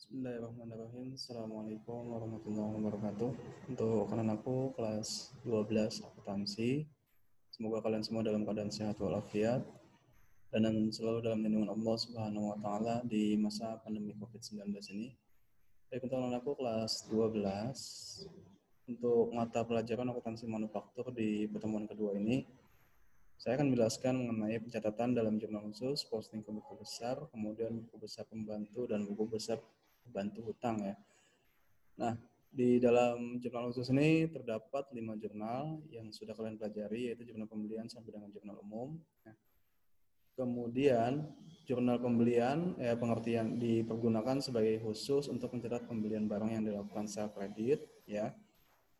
Bismillahirrahmanirrahim. Assalamualaikum warahmatullahi wabarakatuh. Untuk anak-anakku kelas 12 akuntansi, semoga kalian semua dalam keadaan sehat walafiat dan selalu dalam lindungan Allah Subhanahu wa taala di masa pandemi Covid-19 ini. Baik, untuk anak-anakku kelas 12, untuk mata pelajaran akuntansi manufaktur di pertemuan kedua ini, saya akan menjelaskan mengenai pencatatan dalam jurnal khusus, posting ke buku besar, kemudian buku besar pembantu, dan buku besar pembantu hutang ya. Nah, di dalam jurnal khusus ini terdapat 5 jurnal yang sudah kalian pelajari, yaitu jurnal pembelian sampai dengan jurnal umum. Nah, kemudian jurnal pembelian pengertian dipergunakan sebagai khusus untuk mencatat pembelian barang yang dilakukan secara kredit ya.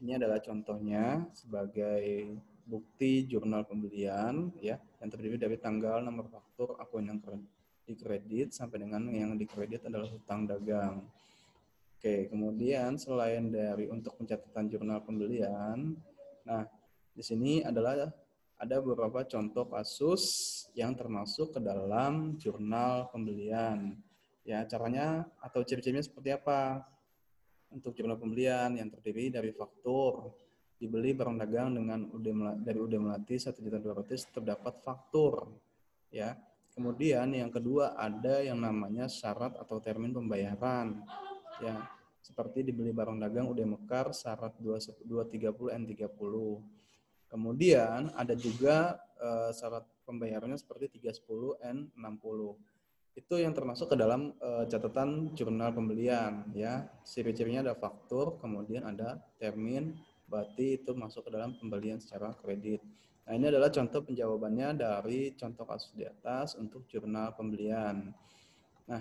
Ini adalah contohnya sebagai bukti jurnal pembelian ya, yang terdiri dari tanggal, nomor faktur, akun yang dikredit sampai dengan yang dikredit adalah hutang dagang. Oke, kemudian selain dari untuk pencatatan jurnal pembelian, nah di sini adalah ada beberapa contoh kasus yang termasuk ke dalam jurnal pembelian. Ya, caranya atau ciri-cirinya seperti apa? Untuk jurnal pembelian yang terdiri dari faktur, dibeli barang dagang dengan dari UD Melati 1.200.000 terdapat faktur ya. Kemudian yang kedua ada yang namanya syarat atau termin pembayaran ya, seperti dibeli barang dagang UD Mekar syarat 230 N30. Kemudian ada juga syarat pembayarannya seperti 310 N60. Itu yang termasuk ke dalam catatan jurnal pembelian ya. Ciri-cirinya ada faktur, kemudian ada termin, berarti itu masuk ke dalam pembelian secara kredit. Nah, ini adalah contoh penjawabannya dari contoh kasus di atas untuk jurnal pembelian. Nah,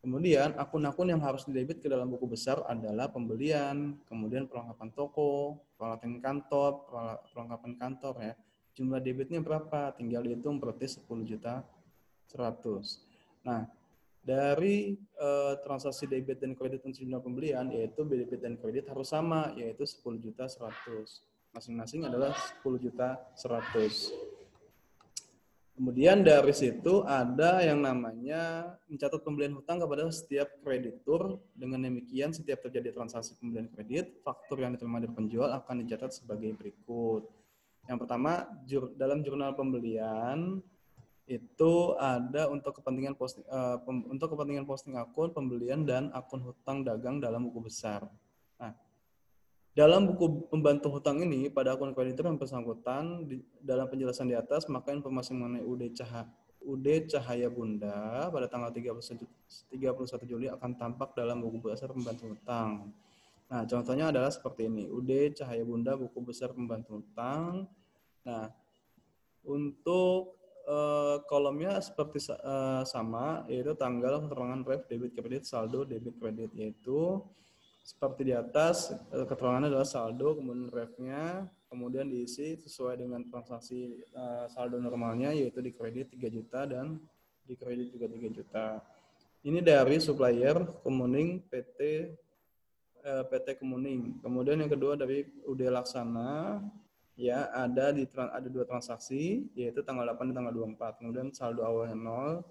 kemudian akun-akun yang harus didebit ke dalam buku besar adalah pembelian, kemudian perlengkapan toko, peralatan kantor, perlengkapan kantor ya. Jumlah debitnya berapa? Tinggal dihitung berarti 10.100.000. Nah, dari transaksi debit dan kredit untuk jurnal pembelian, yaitu debit dan kredit harus sama, yaitu 10.100.000. Masing-masing adalah 10.100.000. Kemudian dari situ ada yang namanya mencatat pembelian hutang kepada setiap kreditur. Dengan demikian setiap terjadi transaksi pembelian kredit, faktur yang diterima dari penjual akan dicatat sebagai berikut. Yang pertama, dalam jurnal pembelian itu ada untuk kepentingan posting akun pembelian dan akun hutang dagang dalam buku besar. Nah, dalam buku pembantu hutang ini, pada akun kreditur yang bersangkutan dalam penjelasan di atas, maka informasi mengenai UD Cahaya Bunda pada tanggal 31 Juli akan tampak dalam buku besar pembantu hutang. Nah, contohnya adalah seperti ini. UD Cahaya Bunda buku besar pembantu hutang. Nah, untuk kolomnya seperti sama, yaitu tanggal, keterangan ref, debit kredit, saldo, debit kredit, yaitu seperti di atas, keterangannya adalah saldo, kemudian refnya, kemudian diisi sesuai dengan transaksi saldo normalnya, yaitu di kredit 3 juta dan di kredit juga 3 juta. Ini dari supplier Kemuning PT Kemuning. Kemudian yang kedua dari UD Laksana, ya ada dua transaksi, yaitu tanggal 8 dan tanggal 24. Kemudian saldo awalnya 0,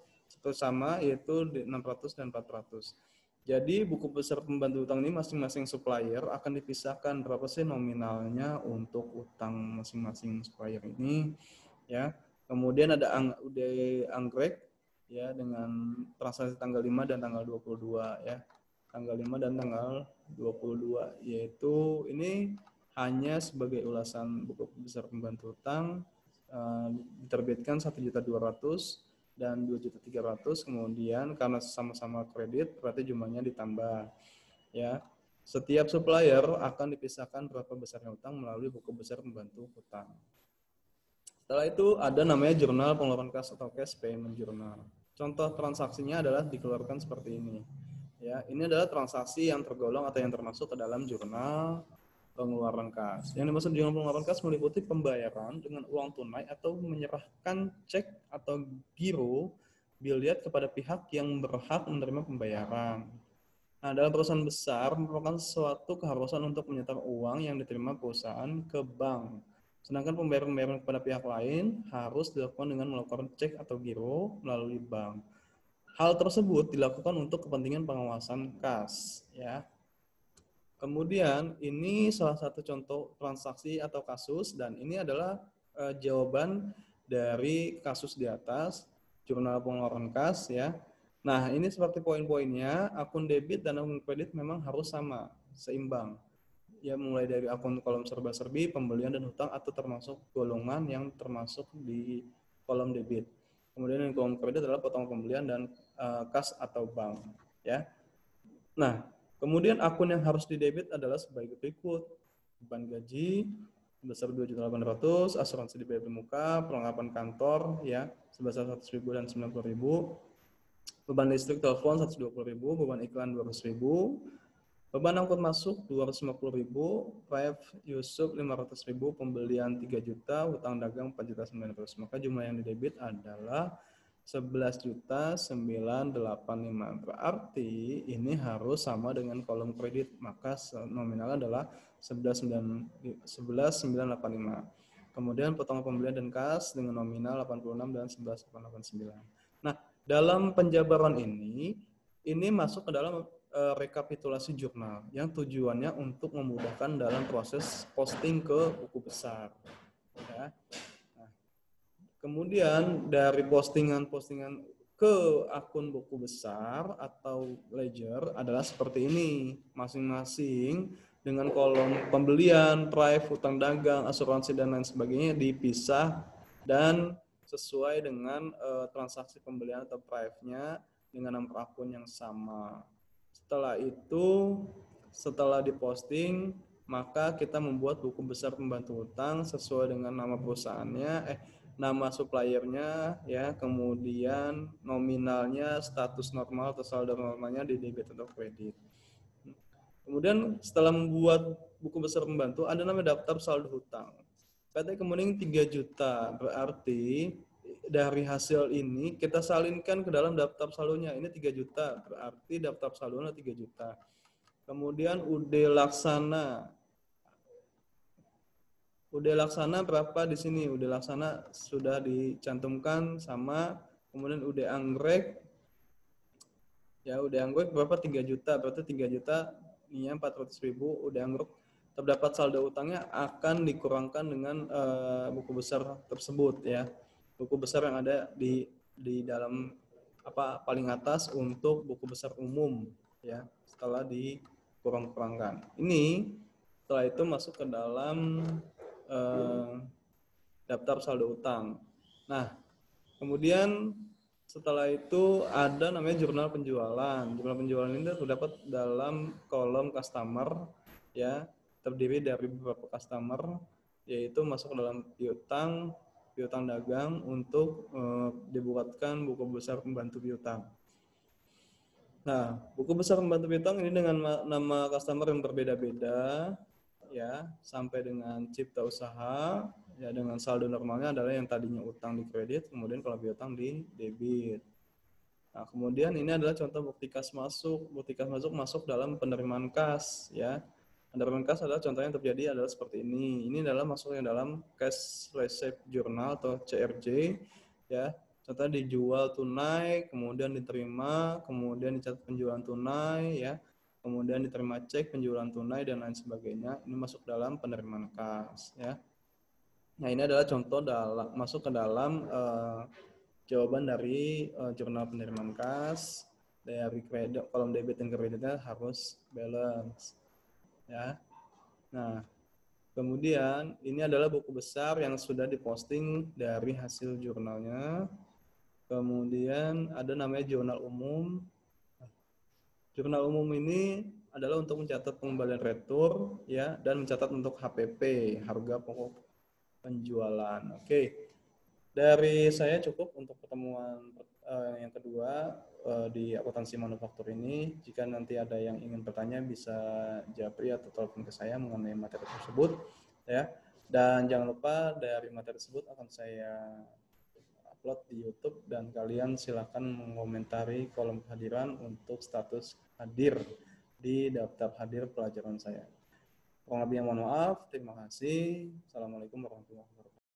sama yaitu 600 dan 400. Jadi buku besar pembantu utang ini masing-masing supplier akan dipisahkan berapa sih nominalnya untuk utang masing-masing supplier ini ya. Kemudian ada UD Anggrek ya dengan transaksi tanggal 5 dan tanggal 22 ya. Tanggal 5 dan tanggal 22, yaitu ini hanya sebagai ulasan buku besar pembantu utang diterbitkan 1.200.000 dan 2.300.000. Kemudian karena sama-sama kredit berarti jumlahnya ditambah ya. Setiap supplier akan dipisahkan berapa besarnya utang melalui buku besar pembantu utang. Setelah itu ada namanya jurnal pengeluaran kas atau cash payment journal. Contoh transaksinya adalah dikeluarkan seperti ini. Ya, ini adalah transaksi yang tergolong atau yang termasuk ke dalam jurnal pengeluaran kas. Yang dimaksud jurnal pengeluaran kas meliputi pembayaran dengan uang tunai atau menyerahkan cek atau giro biliat kepada pihak yang berhak menerima pembayaran. Nah, dalam perusahaan besar merupakan suatu keharusan untuk menyetor uang yang diterima perusahaan ke bank. Sedangkan pembayaran kepada pihak lain harus dilakukan dengan melakukan cek atau giro melalui bank. Hal tersebut dilakukan untuk kepentingan pengawasan kas, ya. Kemudian ini salah satu contoh transaksi atau kasus, dan ini adalah jawaban dari kasus di atas, jurnal pengeluaran kas, ya. Nah, ini seperti poin-poinnya, akun debit dan akun kredit memang harus sama, seimbang. Ya, mulai dari akun kolom serba-serbi, pembelian dan hutang, atau termasuk golongan yang termasuk di kolom debit. Kemudian yang kolom kredit adalah potongan pembelian dan kas atau bank, ya. Nah, kemudian akun yang harus didebit adalah sebagai berikut: beban gaji sebesar 2.800.000, asuransi dibayar di muka, perlengkapan kantor ya sebesar 100.000 dan 90.000, beban listrik telepon 120.000, beban iklan 200.000, beban angkut masuk 250.000, Ref Yusuf 500.000, pembelian 3 juta, hutang dagang 4.900.000. Maka jumlah yang didebit adalah 11.985. Berarti ini harus sama dengan kolom kredit, maka nominal adalah 11.985. Kemudian potongan pembelian dan kas dengan nominal 86 dan 11.889. Nah, dalam penjabaran ini masuk ke dalam rekapitulasi jurnal yang tujuannya untuk memudahkan dalam proses posting ke buku besar. Ya. Nah, kemudian dari postingan-postingan ke akun buku besar atau ledger adalah seperti ini, masing-masing dengan kolom pembelian, price, hutang dagang, asuransi dan lain sebagainya dipisah dan sesuai dengan transaksi pembelian atau price-nya dengan nomor akun yang sama. Setelah itu, setelah diposting, maka kita membuat buku besar pembantu hutang sesuai dengan nama perusahaannya, nama suppliernya, ya, kemudian nominalnya, status normal atau saldo normalnya di debit atau kredit. Kemudian setelah membuat buku besar pembantu, ada namanya daftar saldo hutang. Katanya kemudian 3 juta, berarti dari hasil ini kita salinkan ke dalam daftar saldonya. Ini 3 juta, berarti daftar saldonya 3 juta. Kemudian UD Laksana. UD Laksana berapa di sini? UD Laksana sudah dicantumkan sama, kemudian UD Anggrek. Ya, UD Anggrek berapa? 3 juta. Berarti 3 juta ini 400.000 UD Anggrek. Terdapat saldo utangnya akan dikurangkan dengan buku besar tersebut, ya. Buku besar yang ada di dalam paling atas untuk buku besar umum, ya, setelah dikurang-kurangkan. Ini setelah itu masuk ke dalam daftar saldo utang. Nah, kemudian setelah itu ada namanya jurnal penjualan. Jurnal penjualan ini terdapat dalam kolom customer, ya, terdiri dari beberapa customer, yaitu masuk ke dalam piutang dagang untuk dibuatkan buku besar pembantu piutang. Nah, buku besar pembantu piutang ini dengan nama customer yang berbeda-beda, ya, sampai dengan cipta usaha, ya, dengan saldo normalnya adalah yang tadinya utang di kredit, kemudian kalau piutang di debit. Nah, kemudian ini adalah contoh bukti kas masuk. Bukti kas masuk dalam penerimaan kas, ya. Penerimaan kas adalah contohnya yang terjadi adalah seperti ini. Ini adalah masuknya dalam cash receipt journal atau CRJ, ya. Contohnya dijual tunai, kemudian diterima, kemudian dicatat penjualan tunai, ya. Kemudian diterima cek penjualan tunai dan lain sebagainya. Ini masuk dalam penerimaan kas, ya. Nah, ini adalah contoh masuk ke dalam jawaban dari jurnal penerimaan kas. Dari kredit, kolom debit dan kreditnya harus balance, ya. Nah, kemudian ini adalah buku besar yang sudah diposting dari hasil jurnalnya. Kemudian ada namanya jurnal umum. Jurnal umum ini adalah untuk mencatat pengembalian retur, ya, dan mencatat untuk HPP, harga pokok penjualan. Oke. Dari saya cukup untuk pertemuan yang kedua di akuntansi manufaktur ini. Jika nanti ada yang ingin bertanya bisa japri atau telepon ke saya mengenai materi tersebut, ya. Dan jangan lupa dari materi tersebut akan saya upload di YouTube dan kalian silakan mengomentari kolom kehadiran untuk status hadir di daftar hadir pelajaran saya. Kurang lebihnya mohon maaf. Terima kasih. Assalamualaikum warahmatullahi wabarakatuh.